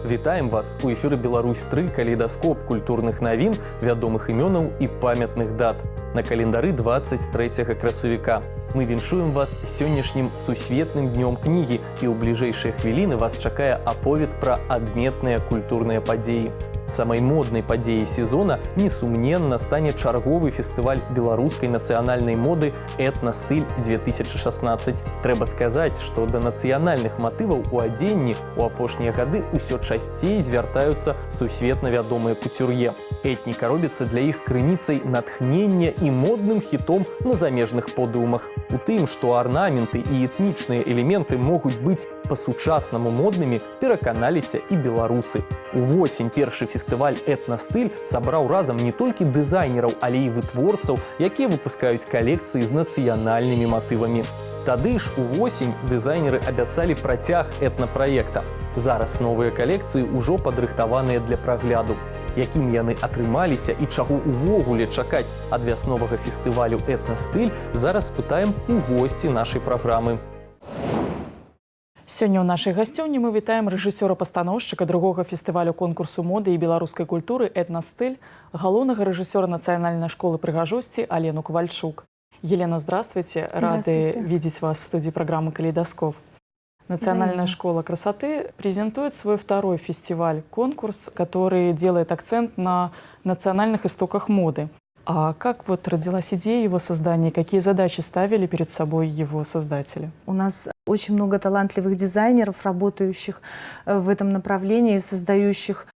Вітаем вас! У эфіры Беларусь-3 калейдаскоп культурных навін, вядомых імёнаў і памятных дат. На календары 23 красавіка. Мы віншуем вас сённяшнім сусветным днём кнігі, і ў бліжэйшыя хвіліны вас чакае аповед пра адметныя культурныя падзеі. Самай моднай падзеяй сезона, несумненна, стане чарговы фестываль беларускай нацыянальнай моды «Этнастыль-2016». Трэба сказаць, што да нацыянальных матываў у адзенні ў апошнія гады ўсё часцей звяртаюцца сусветна вядомыя куцюр'е. Этніка робіцца для іх крыніцай натхнення і модным хітом на замежных подыумах. У тым, што арнаменты і этнічныя элементы могуць быць па-сучаснаму моднымі, пераканаліся і беларусы. Увосень першы фестываль «Этнастыль» сабраў разам не толькі дызайнераў, але і вытворцаў, якія выпускаюць калекцыі з нацыянальнымі матывамі. Тады ж увосень дызайнеры абяцалі працяг этнапраекта. Зараз новыя калекцыі ўжо падрыхтаваныя для прагляду. Якім яны атрымаліся і чаго ўвогуле чакаць ад вясновага фестывалю «Этнастыль», зараз спытаем у госці нашай праграмы. Сёння ў нашай гасцёўні мы вітаем рэжысёра-пастаноўшчыка другога фестывалю конкурсу моды і беларускай культуры «Этнастыль», галоўнага рэжысёра нацыянальнай школы прыгажосці Алену Ковальчук. Елена, здравствуйте. Рады видеть вас в студии программы «Калейдоскоп». Национальная школа красоты презентует свой второй фестиваль-конкурс, который делает акцент на национальных истоках моды. А как вот родилась идея его создания? Какие задачи ставили перед собой его создатели? У нас очень много талантливых дизайнеров, работающих в этом направлении, создающих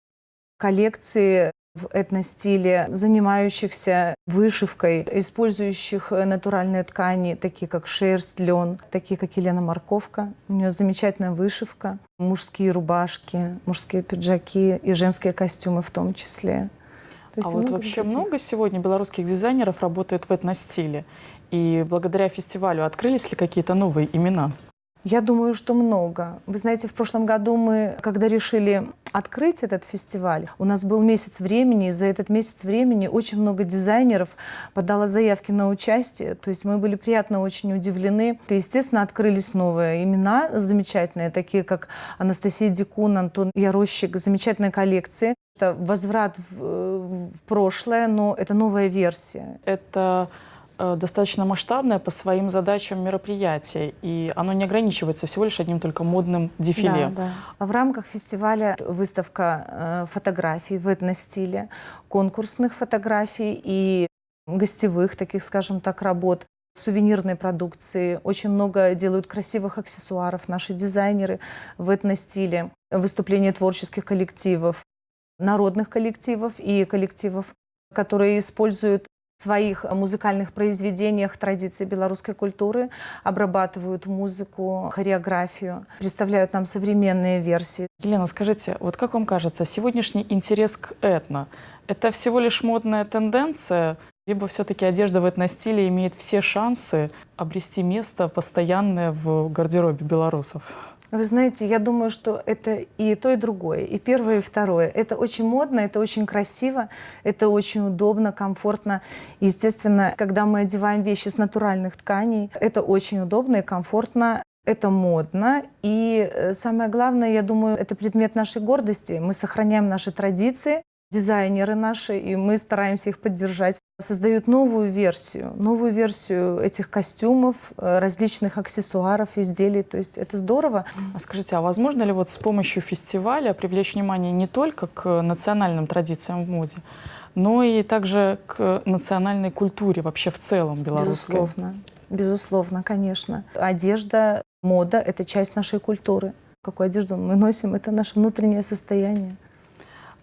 коллекции в этностиле, занимающихся вышивкой, использующих натуральные ткани, такие как шерсть, лен, такие как Елена Морковка. У нее замечательная вышивка, мужские рубашки, мужские пиджаки и женские костюмы в том числе. А вот вообще много сегодня белорусских дизайнеров работает в этностиле? И благодаря фестивалю открылись ли какие-то новые имена? Я думаю, что много. Вы знаете, в прошлом году мы, когда решили открыть этот фестиваль, у нас был месяц времени, и за этот месяц времени очень много дизайнеров подало заявки на участие. То есть мы были приятно очень удивлены. И, естественно, открылись новые имена замечательные, такие как Анастасия Дикун, Антон Ярощик, замечательные коллекции. Это возврат в прошлое, но это новая версия. Это достаточно масштабное по своим задачам мероприятие, и оно не ограничивается всего лишь одним только модным дефиле. Да, да. В рамках фестиваля выставка фотографий в этностиле, конкурсных фотографий и гостевых, таких, скажем так, работ, сувенирной продукции. Очень много делают красивых аксессуаров наши дизайнеры в этностиле, выступления творческих коллективов, народных коллективов и коллективов, которые используют в своих музыкальных произведениях традиции белорусской культуры, обрабатывают музыку, хореографию, представляют нам современные версии. Елена, скажите, вот как вам кажется, сегодняшний интерес к этно – это всего лишь модная тенденция, либо все-таки одежда в этностиле имеет все шансы обрести место постоянное в гардеробе белорусов? Вы знаете, я думаю, что это и то, и другое, и первое, и второе. Это очень модно, это очень красиво, это очень удобно, комфортно. Естественно, когда мы одеваем вещи с натуральных тканей, это очень удобно и комфортно, это модно. И самое главное, я думаю, это предмет нашей гордости. Мы сохраняем наши традиции, дизайнеры наши, и мы стараемся их поддержать. Создают новую версию этих костюмов, различных аксессуаров, изделий. То есть это здорово. А скажите, а возможно ли вот с помощью фестиваля привлечь внимание не только к национальным традициям в моде, но и также к национальной культуре вообще в целом белорусской? Безусловно, безусловно, конечно. Одежда, мода – это часть нашей культуры. Какую одежду мы носим – это наше внутреннее состояние.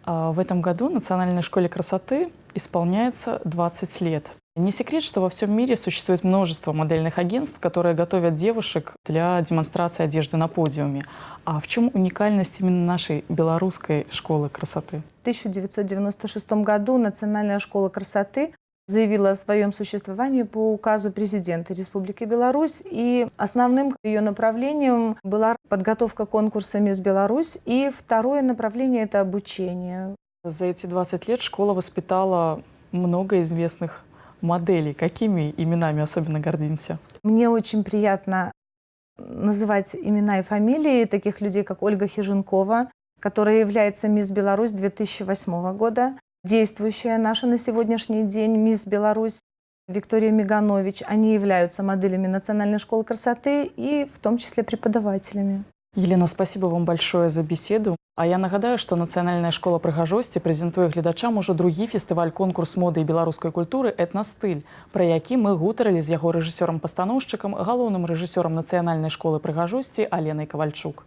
В этом году Национальной школе красоты исполняется 20 лет. Не секрет, что во всем мире существует множество модельных агентств, которые готовят девушек для демонстрации одежды на подиуме. А в чем уникальность именно нашей белорусской школы красоты? В 1996 году Национальная школа красоты заявила о своем существовании по указу президента Республики Беларусь. И основным ее направлением была подготовка конкурса «Мисс Беларусь». И второе направление – это обучение. За эти 20 лет школа воспитала много известных моделей. Какими именами особенно гордимся? Мне очень приятно называть имена и фамилии таких людей, как Ольга Хиженкова, которая является «Мисс Беларусь» 2008 года. Действующая наша на сегодняшний день «Мисс Беларусь» Виктория Миганович. Они являются моделями Национальной школы красоты и в том числе преподавателями. Елена, спасибо вам большое за беседу. А я нагадаю, што Нацыянальная школа прыгажосці прэзентуе гледачам ужо другі фестываль-конкурс моды і беларускай культуры «Этнастыль», пра які мы гутарылі з яго рэжысёрам-пастаноўшчыкам, галоўным рэжысёрам Нацыянальнай школы прыгажосці Аленай Кавальчук.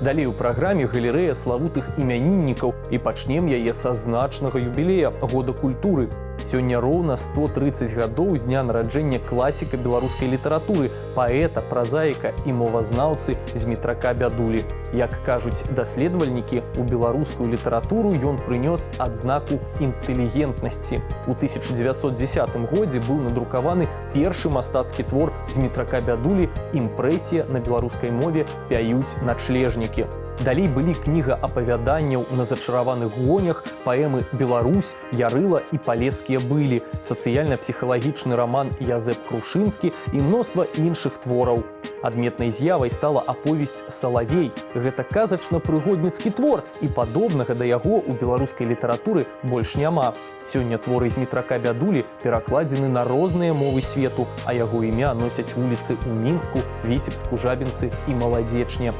Далей у праграме галерэя славутых імяніннікаў і пачнем яе са значнага юбілея года культуры. Сёння роўна 130 гадоў з дня нараджэння класіка беларускай літаратуры, паэта, празаіка і мовазнаўцы Змітрака Бядулі. Як кажуць даследавальнікі, у беларускую літаратуру ён прынёс адзнаку інтэлігентнасці. У 1910 годзе быў надрукаваны першы мастацкі твор Змітрака Бядулі «Імпрэсія на беларускай мове пяюць начлежнікі». Далей былі кніга апавяданняў на зачараваных гонях, паэмы «Беларусь», «Ярыла» і «Палескія былі», сацыяльна-псіхалагічны раман «Язэп Крушынскі» і мноства іншых твораў. Адметнай з'явай стала аповесць «Салавей». Гэта казачна-прыгодніцкі твор, і падобнага да яго ў беларускай літаратуры больш няма. Сёння творы Змітрака Бядулі перакладзены на розныя мовы свету, а яго імя носяць вуліцы ў Мінску, Віцебску, Жабінцы і Маладзечне.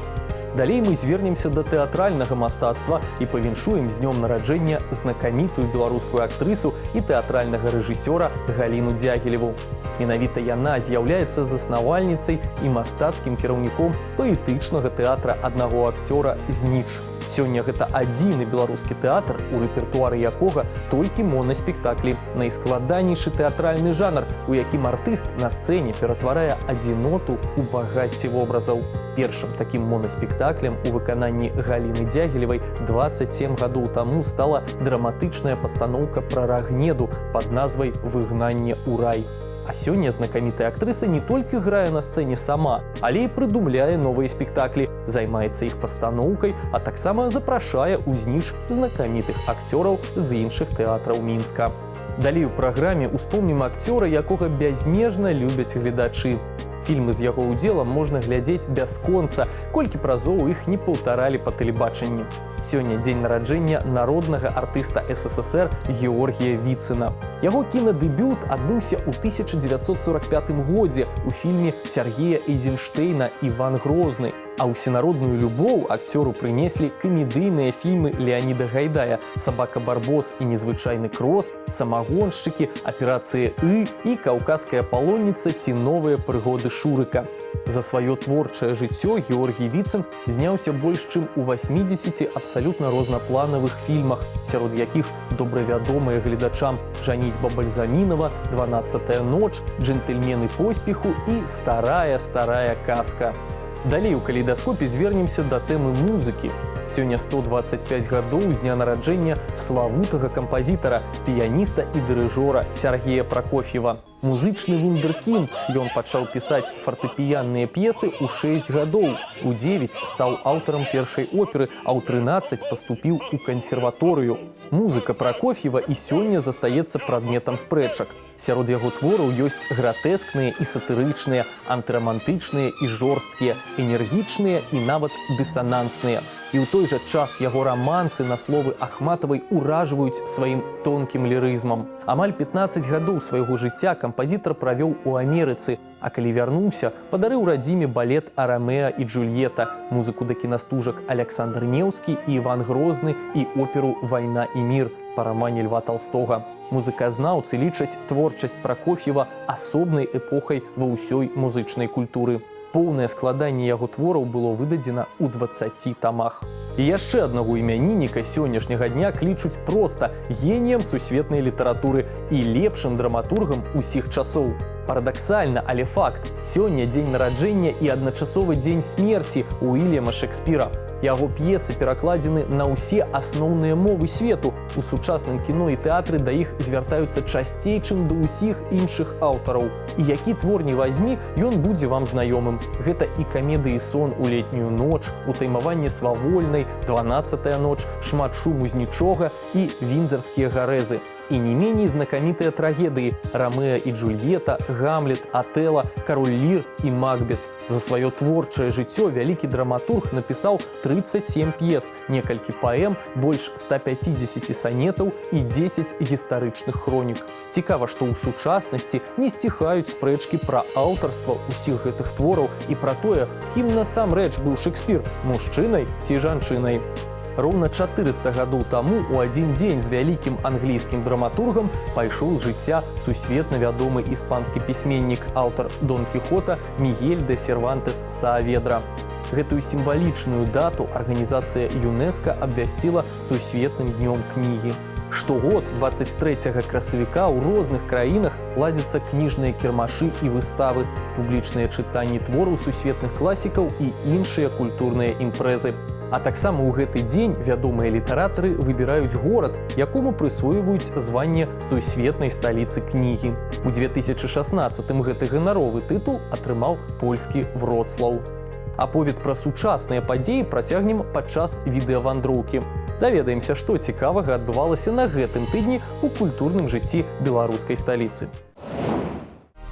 Далей мы звернемся да тэатральнага мастацтва і павіншуем з днём нараджэння знакамітую беларускую актрысу і тэатральнага рэжысёра Галіну Дзягілеву. Менавіта яна з'яўляецца заснавальніцай і мастацкім кіраўніком паэтычнага тэатра аднаго акцёра «Зніч». Сёння гэта адзіны беларускі тэатр, у рэпертуары якога толькі монаспектаклі, найскладанейшы тэатральны жанр, у якім артыст на сцэне ператварае адзіноту ў багацце вобразаў. Першым такім монаспектаклем у выкананні Галіны Дзягілевай 27 гадоў таму стала драматычная пастаноўка пра Рагнеду пад назвай «Выгнанне ў рай». А сёння знакамітая актрыса не толькі грае на сцэне сама, але і прыдумляе новыя спектаклі, займаецца іх пастаноўкай, а таксама запрашае ў Зніч знакамітых акцёраў з іншых тэатраў Мінска. Далей у праграме успомнім акцёра, якога бязмежна любяць гледачы. Фільмы з яго ўдзелам можна глядзець бясконца, колькі б разоў іх не паўтаралі па тэлебачанні. Сёння дзень нараджэння народнага артыста СССР Георгія Віцына. Яго кінадэбют адбыўся ў 1945 годзе ў фільме Сергея Эйзенштейна «Іван Грозны». А ўсенародную любоў акцёру прынеслі камедыйныя фільмы Леаніда Гайдая «Сабака Барбос» і «Незвычайны крос», «Самагоншчыкі», «Аперацыя І» і «Каўказская палонніца» ці «Новыя прыгоды Шурыка». За сваё творчае жыццё Георгій Віцын зняўся больш чым у 80 абсалютна рознапланавых фільмах, сярод якіх добравядомыя гледачам «Жаніцьба Бальзамінова», «12-я ноч», «Джентльмены поспеху» і «Старая казка». Далей у калейдаскопе звернемся да тэмы музыкі. Сёння 125 гадоў з дня нараджэння славутага кампазітара, піяніста і дырыжора Сергея Пракоф'ева. Музычны вундэркінд, ён пачаў пісаць фартэпіянныя п'есы ў 6 гадоў. У 9 стаў аўтарам першай оперы, а ў 13 паступіў у кансерваторыю. Музыка Пракоф'ева і сёння застаецца прадметам спрэчак. Сярод яго твораў ёсць гратэскныя і сатырычныя, антырамантычныя і жорсткія, энергічныя і нават дысанансныя. І ў той жа час яго рамансы на словы Ахматавай уражваюць сваім тонкім лірызмам. Амаль 15 гадоў свайго жыцця кампазітар правёў у Амерыцы, а калі вярнуўся, падарыў радзіме балет «Ромео і Джульетта», музыку да кінастужак Александр Неўскі і Іван Грозны і оперу «Вайна і мір» па рамане Льва Толстога. Музыказнаўцы лічаць творчасць Пракоф'ева асобнай эпохай ва ўсёй музычнай культуры. Поўнае складанне яго твораў было выдадзена ў 20 тамах. І яшчэ аднаго імянініка сённяшняга дня клічуць проста геніем сусветнай літаратуры і лепшым драматургам усіх часоў. Парадаксальна, але факт. Сёння дзень нараджэння і адначасова дзень смерці Уільяма Шекспіра. Яго п'есы перакладзены на ўсе асноўныя мовы свету. У сучасным кіно і тэатры да іх звяртаюцца часцей, чым да ўсіх іншых аўтараў. І які твор не вазьмі, ён будзе вам знаёмым. Гэта і камедыі «Сон у летнюю ноч», «Утаймаванне свавольнай», «12-я ноч», «Шмат шуму з нічога» і «Віндзарскія гарэзы». І не меней знакамітыя трагедыі «Ромео і Джульетта», «Гамлет», «Отелло», «Король Лир» і «Макбет». За сваё творчае жыццё вялікі драматург напісаў 37 п'ес, некалькі паэм, больш 150 санетаў і 10 гістарычных хронік. Цікава, што ў сучаснасці не сціхаюць спрэчкі пра аўтарства ўсіх гэтых твораў і пра тое, кім насамрэч быў Шекспір – мужчынай ці жанчынай. Роўна 400 гадоў таму у адзін дзень з вялікім англійскім драматургам пайшоў з жыцця сусветна вядомы іспанскі пісьменнік, аўтар Дон Кіхота Мігель де Сервантес Сааведра. Гэтую сімвалічную дату арганізацыя ЮНЕСКО абвясціла сусветным днём кнігі. Штогод 23 красавіка ў розных краінах ладзяцца кніжныя кірмашы і выставы, публічныя чытанні твораў сусветных класікаў і іншыя культурныя імпрэзы. А таксама ў гэты дзень вядомыя літаратары выбіраюць горад, якому прысвойваюць званне сусветнай сталіцы кнігі. У 2016-м гэты ганаровы тытул атрымаў польскі Вроцлаў. Аповед пра сучасныя падзеі працягнем падчас відэавандроўкі. Даведаемся, што цікавага адбывалася на гэтым тыдні ў культурным жыцці беларускай сталіцы.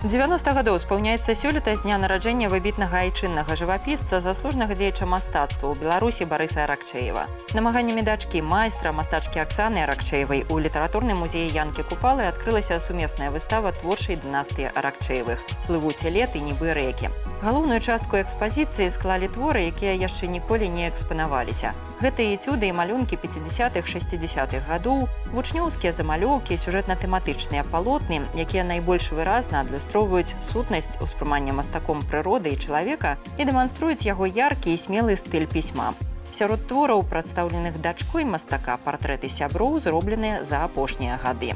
90 гадоў спаўняецца сёлета з дня нараджэння выбітнага айчыннага жывапісца, заслужнага дзеяча мастацтва ў Беларусі Барыса Аракчеева. Намаганнямі дачкі майстра, мастачкі Аксаны Аракчеевай у літаратурным музеі Янкі Купалы адкрылася сумесная выстава творчай дынастыі Аракчеевых «Плывуць леты, нібы рэкі». Галоўную частку экспазіцыі склалі творы, якія яшчэ ніколі не экспанаваліся. Гэта эцюды і малюнкі 50-х-60-х гадоў, вучнёўскія замалёўкі, сюжэтна-тэматычныя палотны, якія найбольш выразна адлюстроўваюць сутнасць успрымання мастаком прыроды і чалавека і дэманструюць яго яркі і смелы стыль пісьма. Сярод твораў, прадстаўленых дачкой мастака, партрэты сяброў зробленыя за апошнія гады.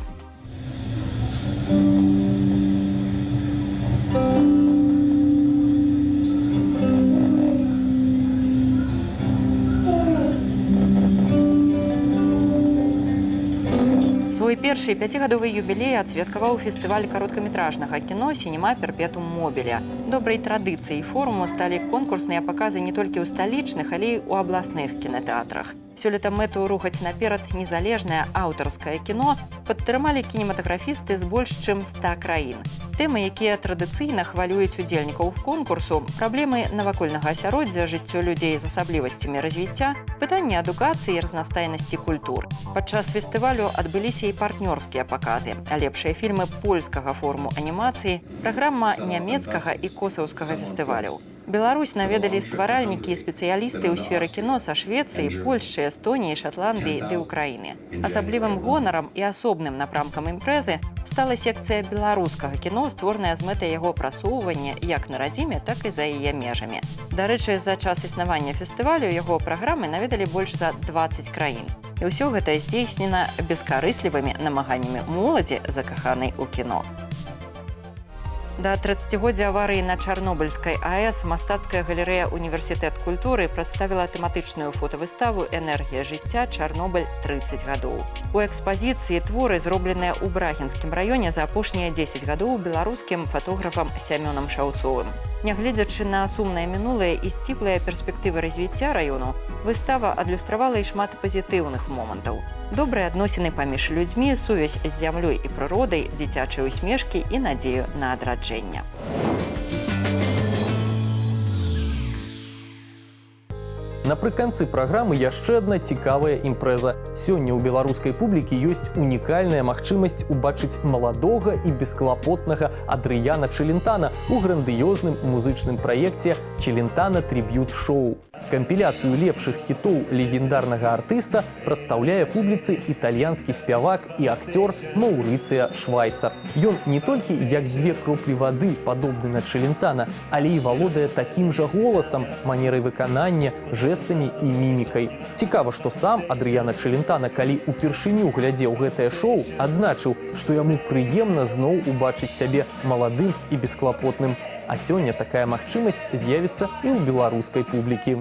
Свой першы 5гадовы юбілей адсвяткаваў фестываль кароткаметражнага кіно «Сінема Перпетум Мобіле». Добрай традыцыяй форуму сталі конкурсныя паказы не толькі ў сталічных, але і ў абласных кінатэатрах. Сёлета мэту рухаць наперад незалежнае аўтарскае кіно падтрымалі кінематаграфісты з больш чым 100 краін. Тэмы, якія традыцыйна хвалююць удзельнікаў конкурсу, праблемы навакольнага асяроддзя, жыццё людзей з асаблівасцямі развіцця, пытанні адукацыі і разнастайнасці культур. Падчас фестывалю адбыліся і партнёрскія паказы, лепшыя фільмы польскага форму анімацыі, праграма нямецкага і косаўскага фестываляў. Беларусь наведалі стваральнікі і спецыялісты ў сферы кіно са Швецыі, Польшчы, Эстоніі, Шатландыі ды Ўкраіны. Асаблівым гонарам і асобным напрамкам імпрэзы стала секцыя беларускага кіно, створаная з мэтай яго прасоўвання як на радзіме, так і за яе межамі. Дарэчы, за час існавання фестывалю яго праграмы наведалі больш за 20 краін. І ўсё гэта здзейснена бескарыслівымі намаганнямі моладзі, закаханай у кіно. Да 30-годдзя аварыі на Чарнобыльскай АЭС мастацкая галерэя «Універсітэт культуры» прадставіла тэматычную фотавыставу «Энергія жыцця. Чарнобыль 30 гадоў». У экспазіцыі творы, зробленыя ў Брагінскім раёне за апошнія 10 гадоў беларускім фатографам Сямёнам Шаўцовым. Нягледзячы на сумнае мінулае і сціплыя перспектывы развіцця раёну, выстава адлюстравала і шмат пазітыўных момантаў. Добрыя адносіны паміж людзьмі, сувязь з зямлёй і прыродай, дзіцячыя усмешкі і надзею на адраджэнне. Напрыканцы праграмы яшчэ адна цікавая імпрэза. Сёння ў беларускай публікі ёсць унікальная магчымасць убачыць маладога і бесклапотнага Адрыяна Челентана ў грандыёзным музычным праекце «Челентана Триб'ют Шоу». Кампіляцыю лепшых хітоў легендарнага артыста прадстаўляе публіцы італьянскі спявак і акцёр Маўрыцыя Швайцар. Ён не толькі як дзве кроплі вады падобны на Челентана, але і валодае такім жа голасам, манерай выканання, жэстамі і мімікай. Цікава, што сам Адрыяна Челентана, калі ўпершыню глядзеў гэтае шоу, адзначыў, што яму прыемна зноў убачыць сябе маладым і бесклапотным. А сёння такая магчымасць з'явіцца і ў беларускай публікі.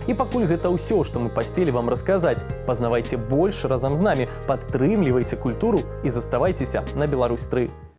І пакуль гэта ўсё, што мы паспелі вам расказаць. Пазнавайце больш разам з намі, падтрымлівайце культуру і заставайцеся на Беларусь 3.